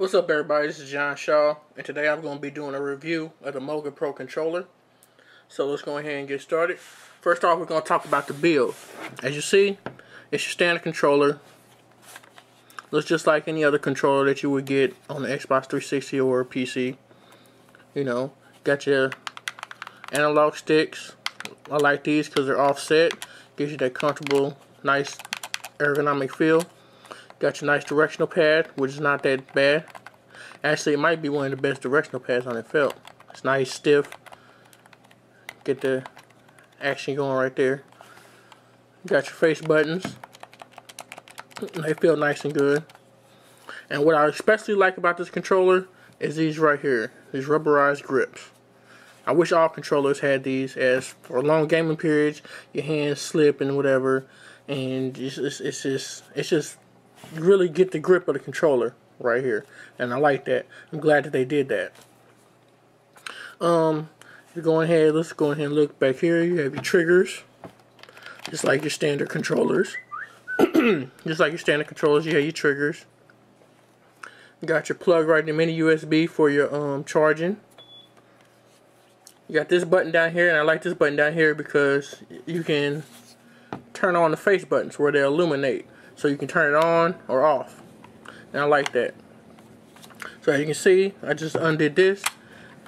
What's up, everybody? This is John Shaw, and today I'm going to be doing a review of the Moga Pro controller. So let's go ahead and get started. First off, we're going to talk about the build. As you see, it's your standard controller. Looks just like any other controller that you would get on the Xbox 360 or a PC. You know, got your analog sticks. I like these because they're offset. Gives you that comfortable, nice ergonomic feel. Got your nice directional pad, which is not that bad. Actually, it might be one of the best directional pads on the felt. It's nice, stiff. Get the action going right there. Got your face buttons. They feel nice and good. And what I especially like about this controller is these right here. These rubberized grips. I wish all controllers had these, as for long gaming periods, your hands slip and whatever. And it's just you really get the grip of the controller right here, and I like that. I'm glad that they did that. Let's go ahead and look back here. You have your triggers, just like your standard controllers. Just like your standard controllers, you have your triggers. You got your plug right in the mini USB for your charging. You got this button down here, and I like this button down here because you can turn on the face buttons where they illuminate. So you can turn it on or off. And I like that. So as you can see, I just undid this.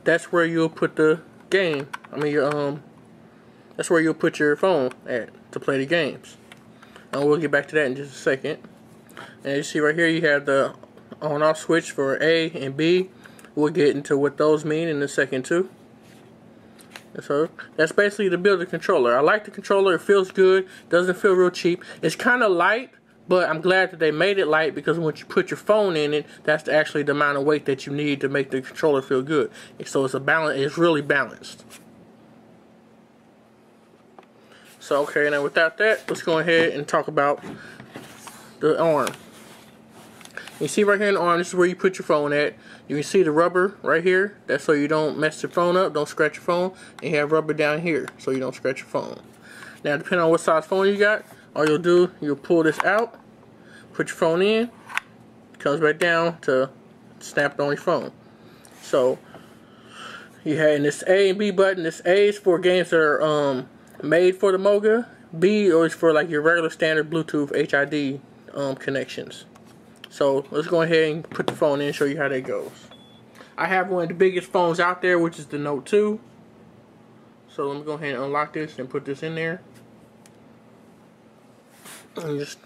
That's where you'll put the game. That's where you'll put your phone at to play the games. And we'll get back to that in just a second. And you see right here, you have the on-off switch for A and B. We'll get into what those mean in a second too. So that's basically the build of the controller. I like the controller. It feels good. Doesn't feel real cheap. It's kind of light. But I'm glad that they made it light, because when you put your phone in it, that's actually the amount of weight that you need to make the controller feel good. So it's really balanced. So okay, now without that, let's go ahead and talk about the arm. You see right here in the arm, this is where you put your phone at. You can see the rubber right here. That's so you don't mess your phone up, don't scratch your phone. And you have rubber down here so you don't scratch your phone. Now, depending on what size phone you got, all you'll do, you'll pull this out, put your phone in, it comes back down to snap it on your phone. So you have in this A and B button. This A is for games that are made for the Moga. B is for like your regular standard Bluetooth HID connections. So let's go ahead and put the phone in and show you how that goes. I have one of the biggest phones out there, which is the Note 2. So let me go ahead and unlock this and put this in there. And just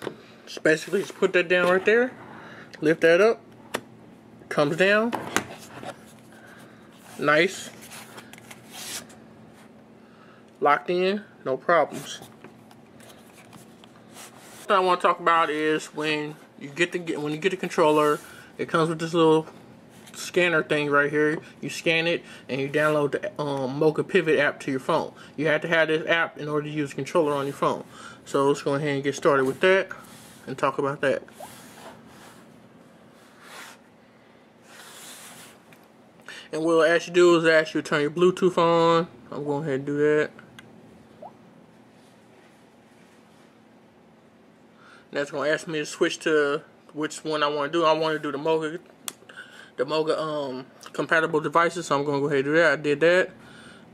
basically just put that down right there. Lift that up. Comes down. Nice. Locked in. No problems. What I want to talk about is when you get the controller, it comes with this little scanner thing right here. You scan it and you download the Moga Pivot app to your phone. You have to have this app in order to use the controller on your phone. So let's go ahead and get started with that and talk about that. And what it'll ask you to do is ask you to turn your Bluetooth on. I'm going ahead and do that. And that's going to ask me to switch to which one I want to do. I want to do the Moga compatible devices, so I'm going to go ahead and do that. I did that.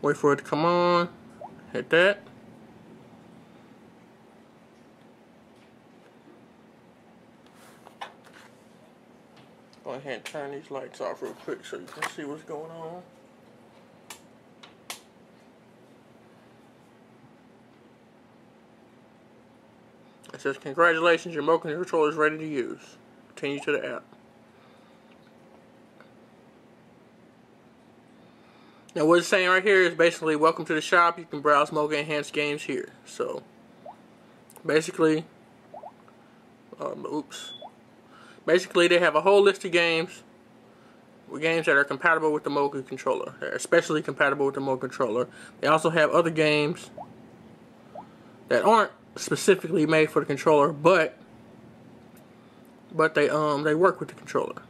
Wait for it to come on. Hit that. Go ahead and turn these lights off real quick so you can see what's going on. It says, congratulations, your Moga controller is ready to use. Continue to the app. Now what it's saying right here is basically, welcome to the shop. You can browse Moga enhanced games here. So basically, basically they have a whole list of games that are compatible with the Moga controller. They're especially compatible with the Moga controller. They also have other games that aren't specifically made for the controller, but they work with the controller.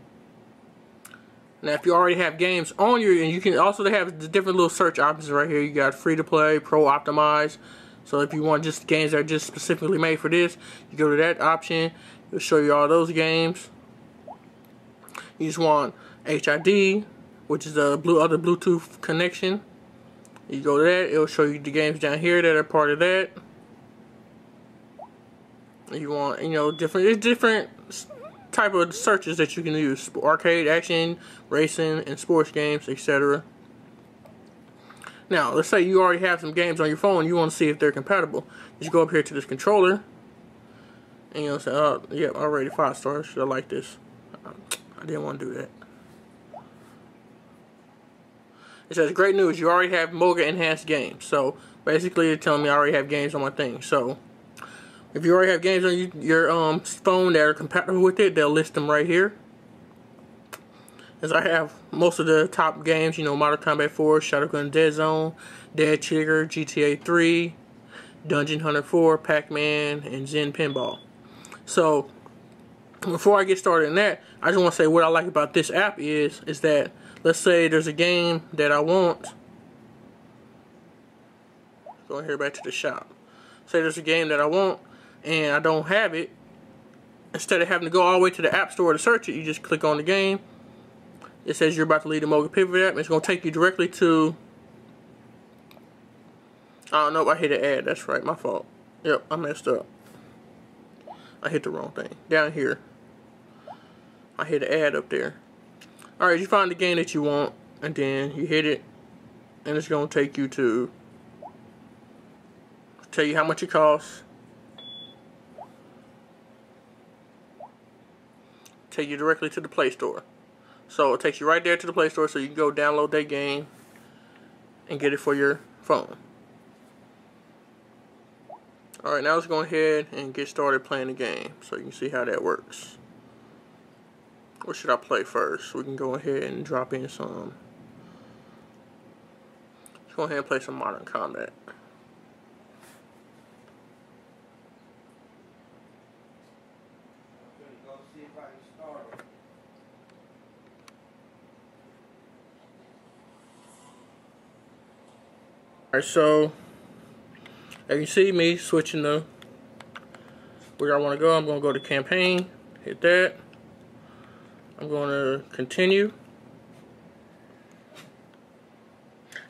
Now, if you already have games on your, and you can also, they have the different little search options right here. You got free to play, pro optimize. So if you want just games that are just specifically made for this, you go to that option. It'll show you all those games. You just want HID, which is the other Bluetooth connection. You go to that, it'll show you the games down here that are part of that. You want, different type of searches that you can use: arcade, action, racing, and sports games, etc. Now, let's say you already have some games on your phone. You want to see if they're compatible. Just go up here to this controller, and say, "Oh, yeah, already 5 stars. I like this. I didn't want to do that." It says, "Great news! You already have Moga enhanced games." So basically, it's telling me I already have games on my thing. So if you already have games on your phone that are compatible with it, they'll list them right here. As I have most of the top games, Mortal Kombat 4, Shotgun Dead Zone, Dead Trigger, GTA 3, Dungeon Hunter 4, Pac-Man, and Zen Pinball. So before I get started in that, I just want to say what I like about this app is that, let's say there's a game that I want. Going here back to the shop. Say there's a game that I want and I don't have it. Instead of having to go all the way to the app store to search it, you just click on the game. It says you're about to leave the Moga Pivot app, and it's going to take you directly to... Oh, no, I hit an ad. That's right, my fault. Yep, I messed up. I hit the wrong thing. Down here, I hit an ad up there. Alright, you find the game that you want, and then you hit it, and it's going to take you to... tell you how much it costs. Take you directly to the Play Store. So it takes you right there to the Play Store, so you can go download that game and get it for your phone. Alright, now let's go ahead and get started playing the game so you can see how that works. What should I play first? We can go ahead and drop in some. Let's go ahead and play some Modern Combat. Alright, so as you see me switching to where I want to go, I'm going to go to campaign, hit that. I'm going to continue.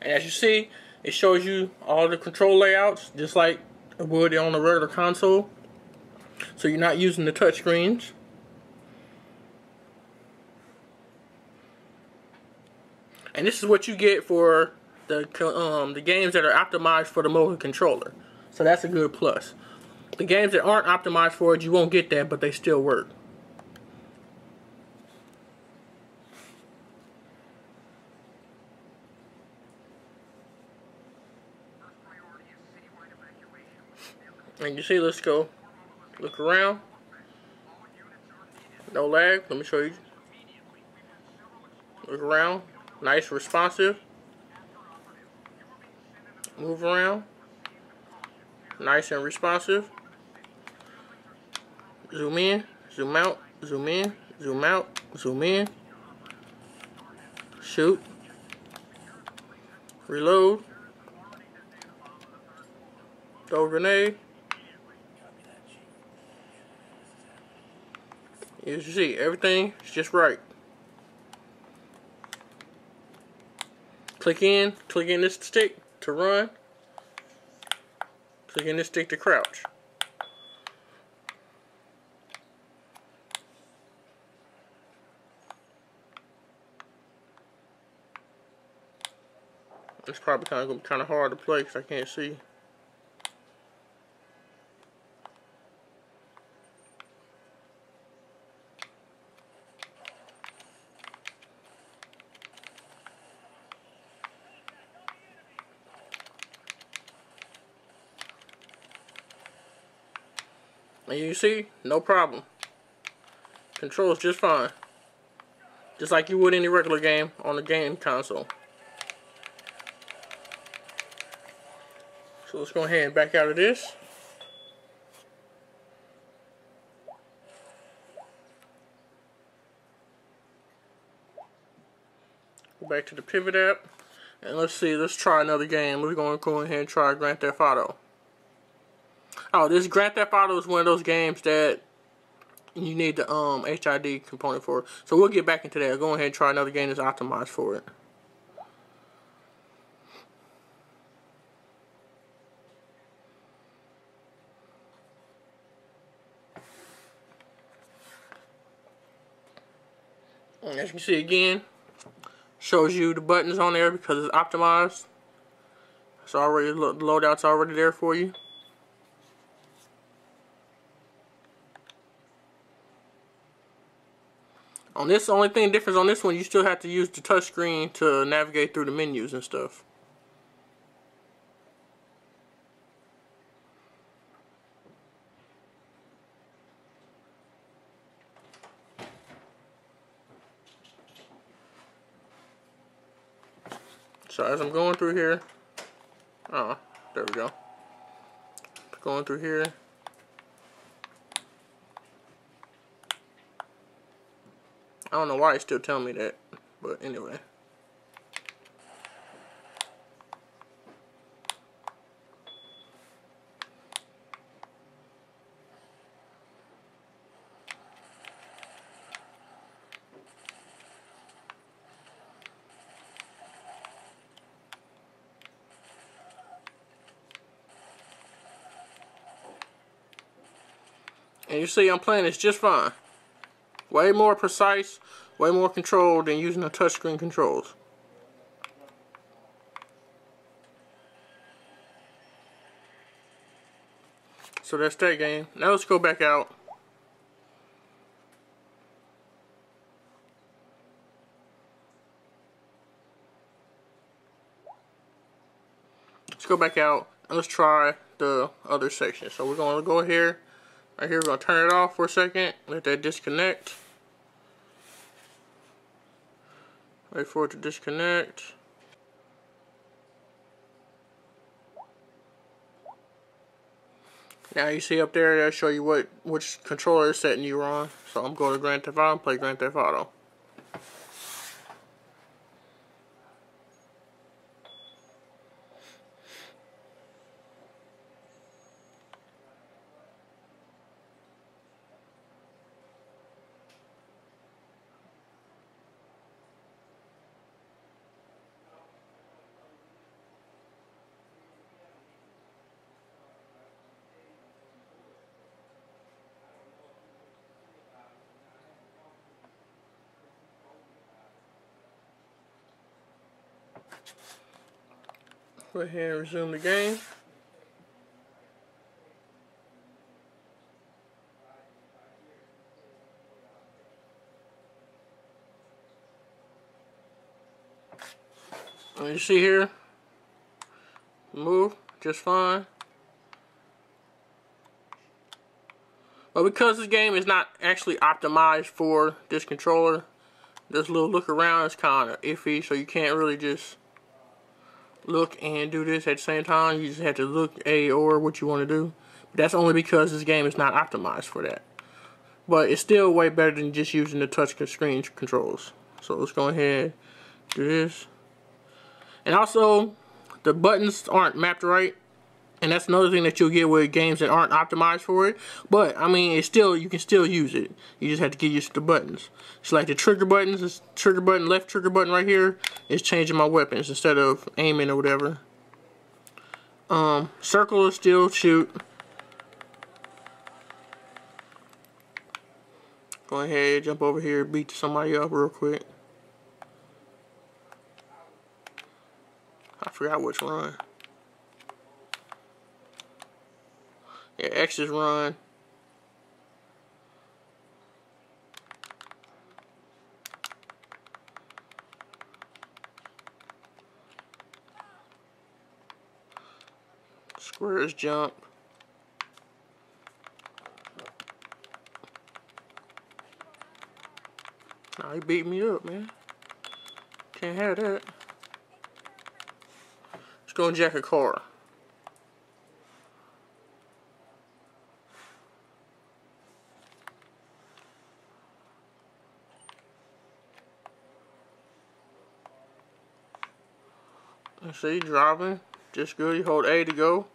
And as you see, it shows you all the control layouts just like it would on a regular console. So you're not using the touch screens. And this is what you get for the games that are optimized for the Moga controller. So that's a good plus. The games that aren't optimized for it, you won't get that, but they still work. And you see, let's go look around. No lag. Let me show you. Look around. Nice, responsive. Move around. Nice and responsive. Zoom in, zoom out, zoom in, zoom out, zoom in. Shoot. Reload. Throw a grenade. As you see, everything is just right. Click in this stick to run. Click in this stick to crouch. It's probably going to be kind of hard to play because I can't see. And you see, no problem. Controls just fine. Just like you would any regular game on the game console. So let's go ahead and back out of this. Go back to the Pivot app. And let's see, let's try another game. We're going to go ahead and try Grand Theft Auto. Oh, this Grand Theft Auto is one of those games that You need the HID component for it. So we'll get back into that. Go ahead and try another game that's optimized for it. And as you can see again, shows you the buttons on there because it's optimized. It's already, the loadout's already there for you. On this, the only thing difference on this one, you still have to use the touchscreen to navigate through the menus and stuff. So as I'm going through here, oh, there we go. Going through here. I don't know why it's still telling me that, but anyway. And you see I'm playing this just fine. Way more precise, way more controlled than using the touchscreen controls. So that's that game. Now let's go back out. Let's go back out and let's try the other section. So we're going to go here. Right here, we're going to turn it off for a second. Let that disconnect. Wait for it to disconnect. Now you see up there, that'll show you which controller setting you're on. So I'm going to Grand Theft Auto and play Grand Theft Auto. Go ahead and resume the game. And you see here, move just fine. But because this game is not actually optimized for this controller, this little look around is kind of iffy, so you can't really just look and do this at the same time. You just have to look or what you want to do. But that's only because this game is not optimized for that. But it's still way better than just using the touch screen controls. So let's go ahead and do this. And also, the buttons aren't mapped right. And that's another thing that you'll get with games that aren't optimized for it. But, I mean, it's still, you can still use it. You just have to get used to the buttons. So like the trigger buttons, this trigger button, left trigger button right here is changing my weapons instead of aiming or whatever. Circle is still shoot. Go ahead, jump over here, beat somebody up real quick. I forgot which one. Yeah, X is run. Square is jump. Nah, he beat me up, man. Can't have that. Let's go and jack a car. Let's see, driving. Just good. You hold A to go.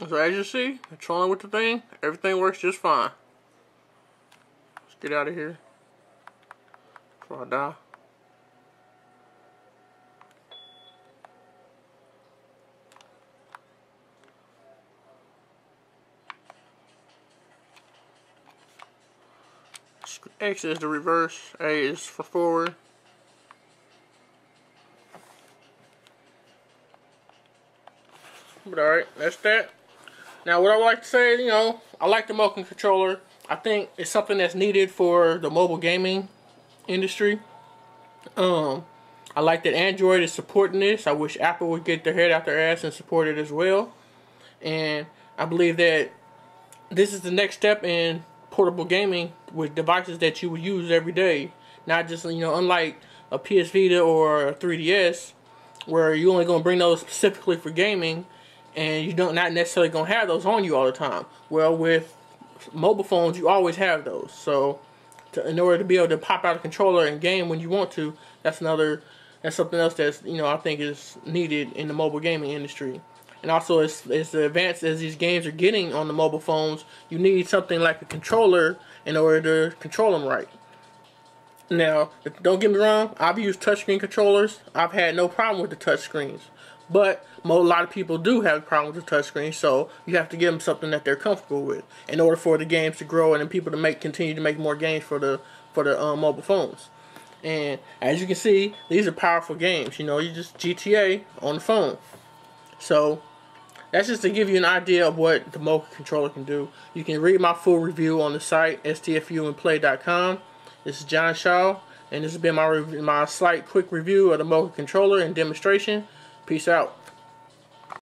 So as you see, controlling with the thing, everything works just fine. Let's get out of here before I die. X is the reverse, A is for forward. But alright, that's that. Now what I would like to say, you know, I like the motion controller. I think it's something that's needed for the mobile gaming industry. I like that Android is supporting this. I wish Apple would get their head out their ass and support it as well. And I believe that this is the next step in portable gaming with devices that you would use every day. Not just, you know, unlike a PS Vita or a 3DS, where you're only going to bring those specifically for gaming, and you don't not necessarily going to have those on you all the time. Well, with mobile phones, you always have those. So, in order to be able to pop out a controller and game when you want to, that's something else that's, you know, I think is needed in the mobile gaming industry. And also, as advanced as these games are getting on the mobile phones, you need something like a controller in order to control them right. Now, don't get me wrong, I've used touchscreen controllers. I've had no problem with the touchscreens. But a lot of people do have a problem with the touchscreen, so you have to give them something that they're comfortable with in order for the games to grow and then people to continue to make more games for the mobile phones. And as you can see, these are powerful games. You know, you just GTA on the phone. So that's just to give you an idea of what the Moga controller can do. You can read my full review on the site, stfuandplay.com. This is John Shaw, and this has been my slight quick review of the Moga controller and demonstration. Peace out.